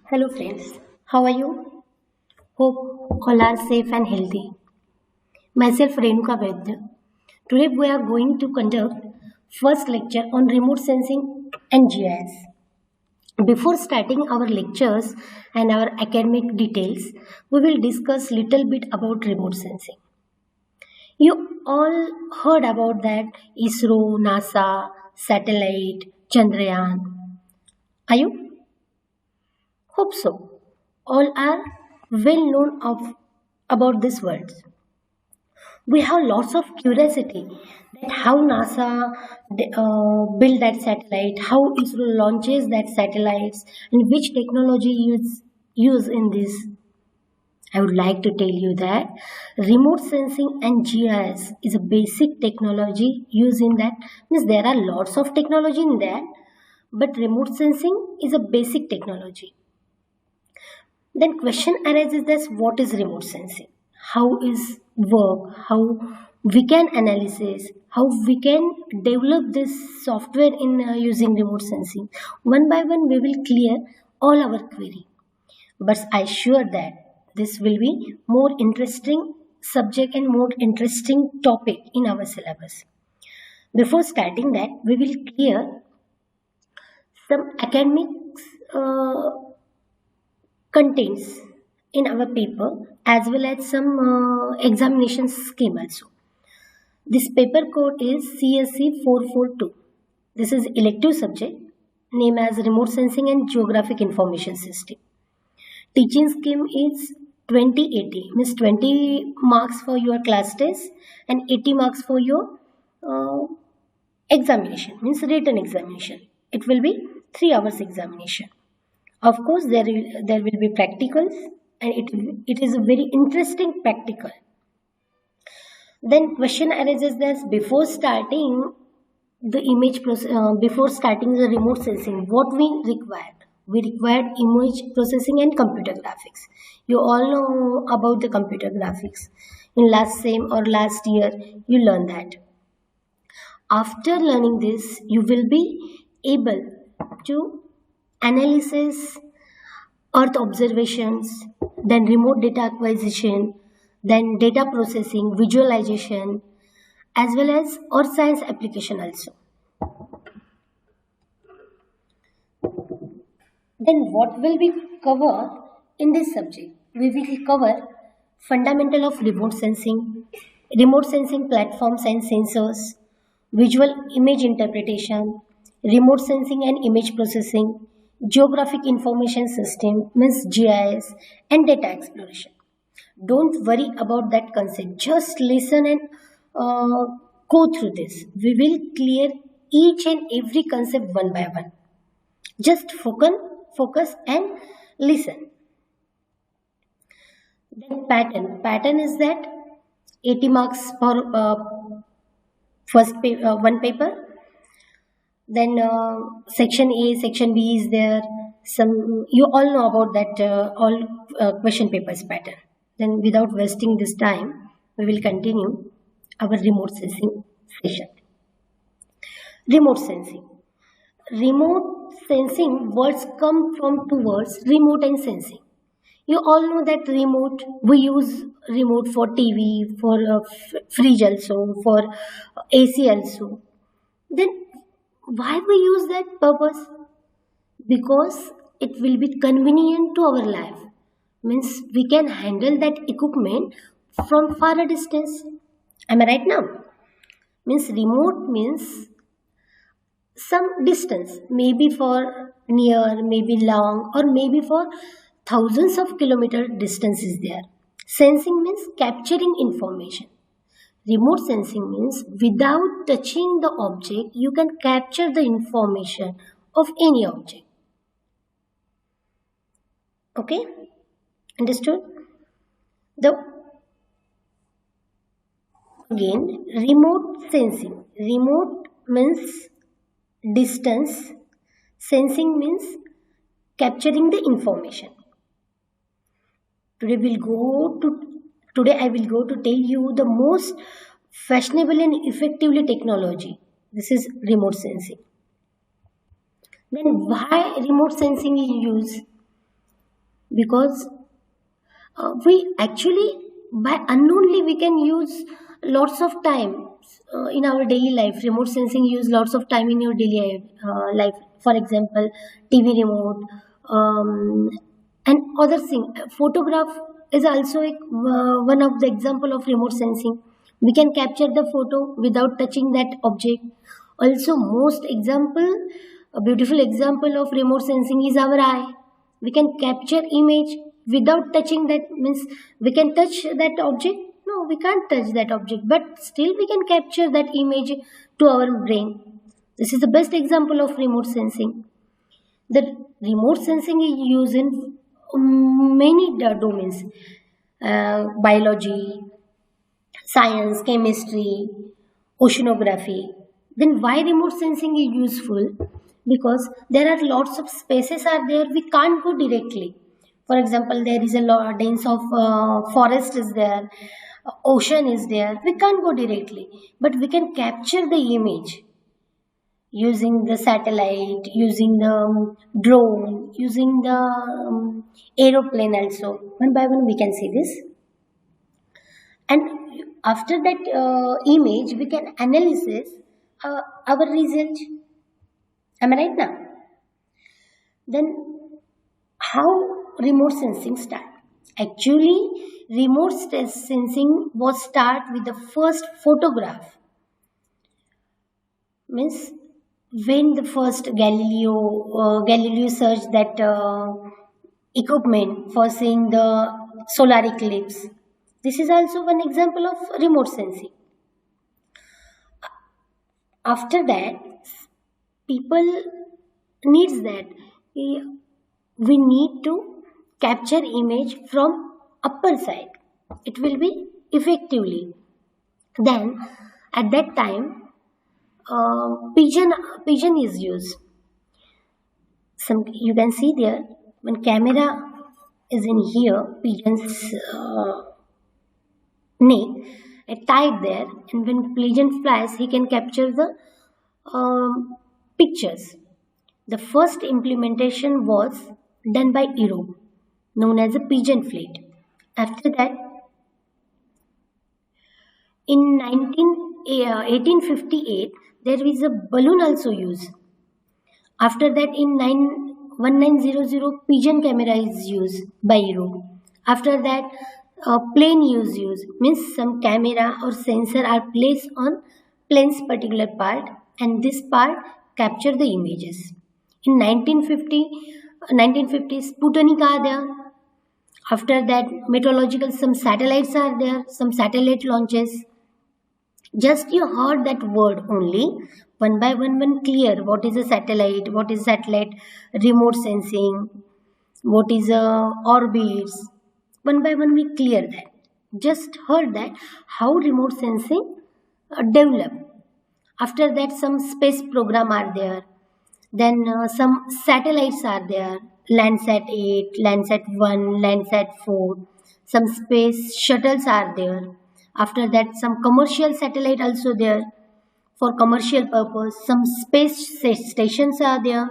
Hello friends, how are you? Hope all are safe and healthy. Myself Renuka Vaidya. Today we are going to conduct first lecture on remote sensing and GIS. Before starting our lectures and our academic details, we will discuss little bit about remote sensing. You all heard about that ISRO, NASA, satellite, Chandrayaan. Are you? Hope so. All are well known of about these words. We have lots of curiosity that how NASA build that satellite, how ISRO launches that satellites, and which technology use in this. I would like to tell you that remote sensing and GIS is a basic technology used in that. Means there are lots of technology in that, but remote sensing is a basic technology. Then question arises that what is remote sensing? How is work? How we can analysis? How we can develop this software in using remote sensing? One by one we will clear all our query. But I sure that this will be more interesting subject and more interesting topic in our syllabus. Before starting that, we will clear some academics contents in our paper as well as some examination scheme also. This paper code is CSC 442. This is elective subject named as Remote Sensing and Geographic Information System. Teaching scheme is 2080, means 20 marks for your class test and 80 marks for your examination, means written examination. It will be 3 hours examination. Of course, there will be practicals, and it is a very interesting practical. Then question arises that before starting the before starting the remote sensing, what we required? We required image processing and computer graphics. You all know about the computer graphics. In last sem or last year, you learned that. After learning this, you will be able to analysis earth observations, then remote data acquisition, then data processing, visualization, as well as earth science application also. Then what will we cover in this subject? We will cover fundamental of remote sensing platforms and sensors, visual image interpretation, remote sensing and image processing, geographic information system means GIS, and data exploration. Don't worry about that concept. Just listen and go through this. We will clear each and every concept one by one. Just focus and listen. Then pattern is that 80 marks for one paper. Then section A, section B is there. Some you all know about that all question papers pattern. Then without wasting this time, we will continue our remote sensing session. Remote sensing. Remote sensing words come from two words, remote and sensing. You all know that remote, we use remote for TV, for fridge also, for AC also. Then why we use that purpose? Because it will be convenient to our life. Means we can handle that equipment from far a distance. Am I right now? Means remote means some distance, maybe for near, maybe long, or maybe for thousands of kilometer distance is there. Sensing means capturing information. Remote sensing means without touching the object, you can capture the information of any object. Okay? Understood? Again, remote sensing. Remote means distance. Sensing means capturing the information. Today I will go to tell you the most fashionable and effectively technology. This is remote sensing. Then why remote sensing is used? because we actually, by unknowingly, we can use lots of time in our daily life. Remote sensing use lots of time in your daily life. For example, TV remote, um, and other thing. Photograph is also one of the example of remote sensing. We can capture the photo without touching that object. Also, most example, a beautiful example of remote sensing is our eye. We can capture image without touching that, means we can touch that object. No, we can't touch that object, but still we can capture that image to our brain. This is the best example of remote sensing. The remote sensing is used in many domains: biology, science, chemistry, oceanography. Then why remote sensing is useful? Because there are lots of spaces are there we can't go directly. For example, there is a lot dense of forest is there, ocean is there. We can't go directly, but we can capture the image using the satellite, using the drone, using the aeroplane also. One by one we can see this. And after that image, we can analysis our result. Am I right now? Then how remote sensing start? Actually, remote sensing was start with the first photograph. Means when the first Galileo searched that equipment for seeing the solar eclipse. This is also one example of remote sensing. After that, people needs that we need to capture image from upper side. It will be effectively. Then at that time, pigeon is used. Some you can see there when camera is in here, pigeon's neck tied there, and when pigeon flies, he can capture the pictures. The first implementation was done by Europe, known as a pigeon fleet. After that, in 1858, there is a balloon also used. After that, in 1900, pigeon camera is used by Europe. After that, plane used, means some camera or sensor are placed on plane's particular part, and this part capture the images. In 1950 Sputnik are there. After that, meteorological, some satellites are there, some satellite launches. Just you heard that word only, one by one clear what is a satellite, remote sensing, what is orbits. One by one we clear that. Just heard that how remote sensing develop. After that, some space program are there. Then some satellites are there. Landsat 8, Landsat 1, Landsat 4. Some space shuttles are there. After that, some commercial satellite also there for commercial purpose. Some space stations are there.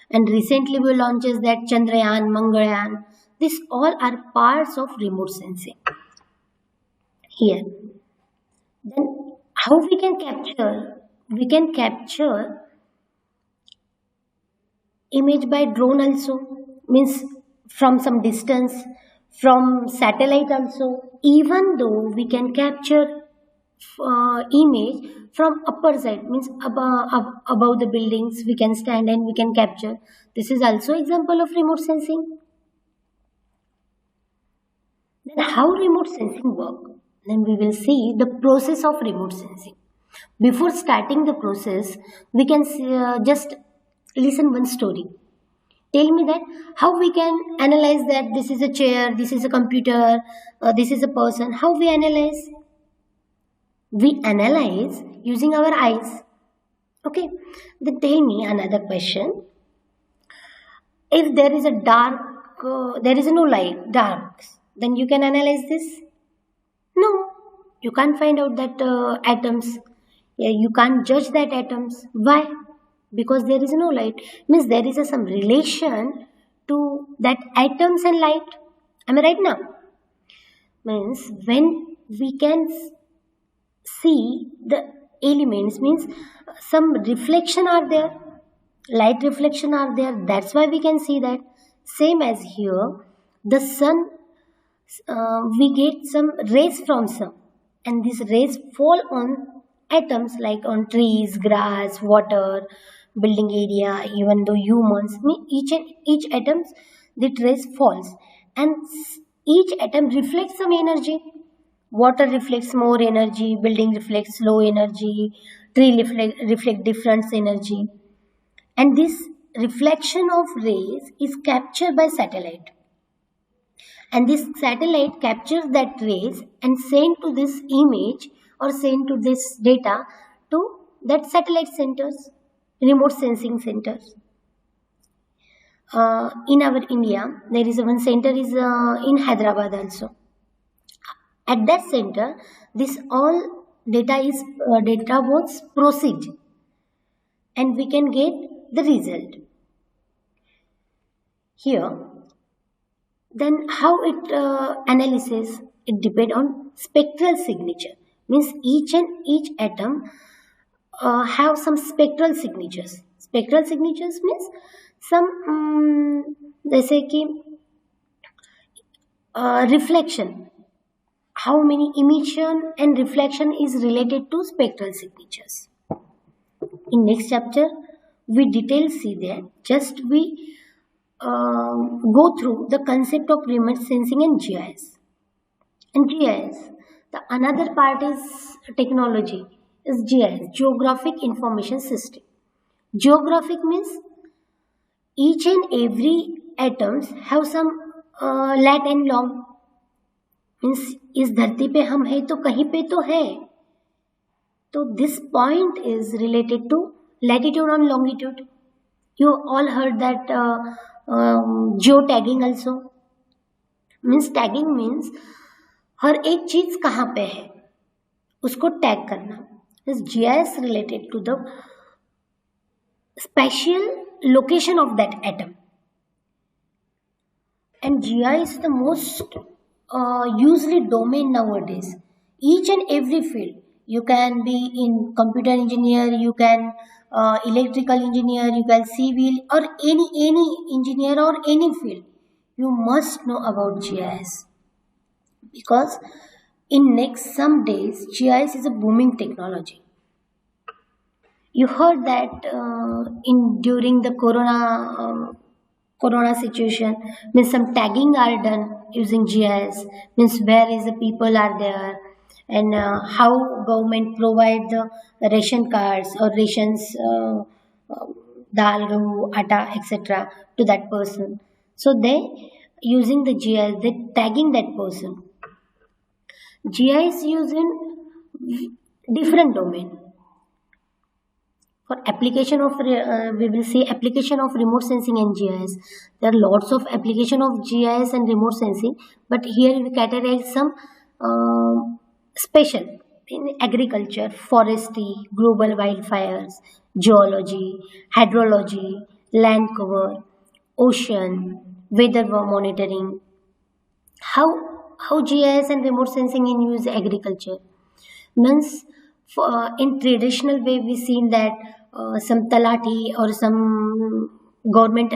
And recently we launches that Chandrayaan, Mangalyaan. These all are parts of remote sensing. Here. Then how we can capture? We can capture image by drone also, means from some distance, from satellite also. Even though we can capture image from upper side, means above the buildings we can stand and we can capture. This is also example of remote sensing. Then how remote sensing work? Then we will see the process of remote sensing. Before starting the process, we can just listen one story. Tell me that how we can analyze that this is a chair, this is a computer, this is a person. How we analyze? We analyze using our eyes. Okay. Then tell me another question. If there is a dark, there is no light, dark, then you can analyze this? No. You can't find out that atoms. You can't judge that atoms. Why? Because there is no light. Means there is some relation to that atoms and light. Am I right now? Means when we can see the elements, means some reflection are there, light reflection are there, that's why we can see that. Same as here, the sun, we get some rays from sun, and these rays fall on atoms like on trees, grass, water, building area, even though humans, each atoms, the rays falls, and each atom reflects some energy. Water reflects more energy, building reflects low energy, tree reflect different energy. And this reflection of rays is captured by satellite. And this satellite captures that rays and send to this image or send to this data to that satellite centers, remote sensing centers. In our India, there is one center is in Hyderabad also. At that center, this all data was proceed, and we can get the result here. Then how it analysis? It depend on spectral signature. Means each atom have some spectral signatures. Spectral signatures means some जैसे कि reflection. How many emission and reflection is related to spectral signatures. In next chapter, we detail see that. Just we go through the concept of remote sensing and GIS. And GIS, the another part is technology, is GIS, Geographic Information System. Geographic means each and every atoms have some lat and long. Means इस धरती पे हम है तो कहीं पे तो है, तो this point is related to latitude और longitude. You all heard that geo tagging also. Means tagging means हर एक चीज कहाँ पे है उसको टैग करना. Means GIS related to the spatial location of that atom. And GIS is the most usually domain nowadays. Each and every field, you can be in computer engineer, you can electrical engineer, you can civil or any engineer or any field, you must know about GIS, because in next some days GIS is a booming technology. You heard that during the corona situation, means some tagging are done using GIS, means where is the people are there, and how government provide the ration cards or rations, dal, gahu, atta, etc. to that person. So they using the GIS, they tagging that person. GIS used in different domain. For application of we will see application of remote sensing and GIS. There are lots of application of GIS and remote sensing, but here we categorize some special in agriculture, forestry, global wildfires, geology, hydrology, land cover, ocean, weather monitoring. How GIS and remote sensing in use agriculture? Means in traditional way we seen that some talati or some government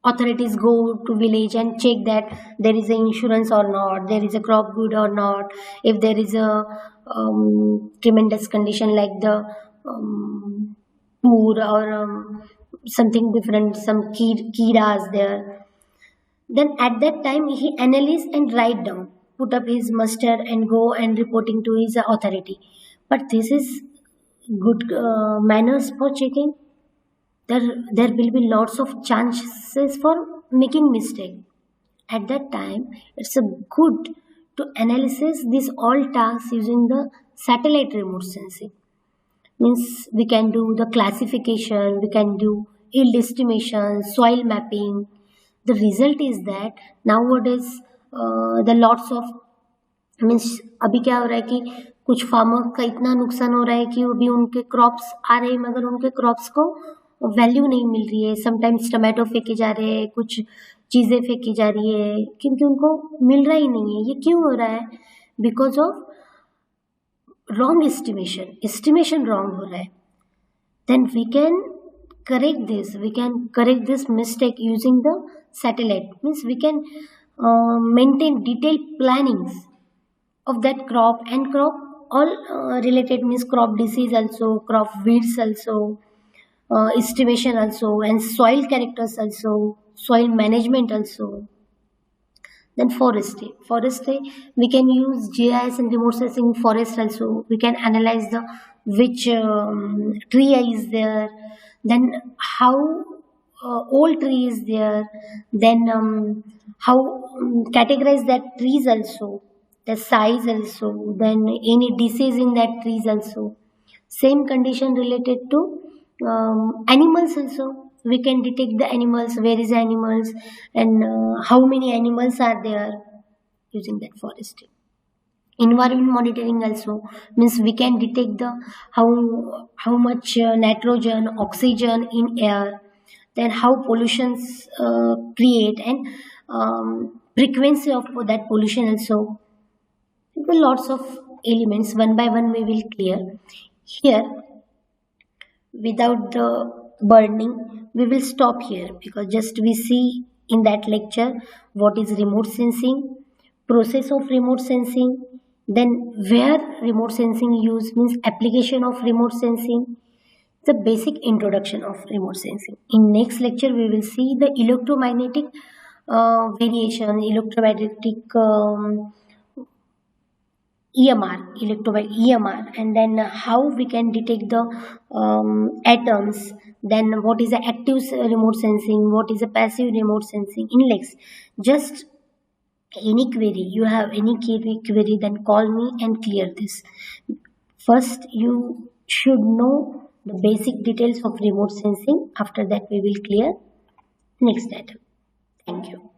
authorities go to village and check that there is an insurance or not, there is a crop good or not, if there is a tremendous condition like the poor or something different, some kidas there. Then at that time he analyze and write down, put up his muster and go and reporting to his authority. But this is good manners for checking. There will be lots of chances for making mistake. At that time, it's a good to analysis these all tasks using the satellite remote sensing. Means we can do the classification, we can do yield estimation, soil mapping. The result is that nowadays the lots of means अभी क्या हो रहा है कि कुछ farmer का इतना नुकसान हो रहा है कि अभी उनके क्रॉप्स आ रहे हैं मगर उनके क्रॉप्स को वैल्यू नहीं मिल रही है। समटाइम्स टमाटो फेंके जा रहे हैं, कुछ चीज़ें फेंकी जा रही है, क्योंकि उनको मिल रहा ही नहीं है। ये क्यों हो रहा है? Because of wrong estimation wrong हो रहा है। Then we can correct this mistake using the satellite. Means we can maintain detailed plannings of that crop, and crop all related, means crop disease also, crop weeds also, estimation also, and soil characters also, soil management also. Then forestry, we can use GIS and remote sensing forest also. We can analyze the which tree is there, then how old tree is there, then how categorize that trees also, the size also, then any disease in that trees also. Same condition related to animals also. We can detect the animals, where is the animals, and how many animals are there using that forestry. Environment monitoring also, means we can detect the how much nitrogen, oxygen in air, then how pollutions create, and frequency of that pollution also. Lots of elements, one by one we will clear here. Without the burning, we will stop here, because just we see in that lecture what is remote sensing, process of remote sensing, then where remote sensing use, means application of remote sensing, the basic introduction of remote sensing. In next lecture we will see the electromagnetic variation, electromagnetic EMR, and then how we can detect the atoms, then what is the active remote sensing, what is the passive remote sensing. In next, just any query, you have any query, then call me and clear this. First, you should know the basic details of remote sensing. After that, we will clear next item. Thank you.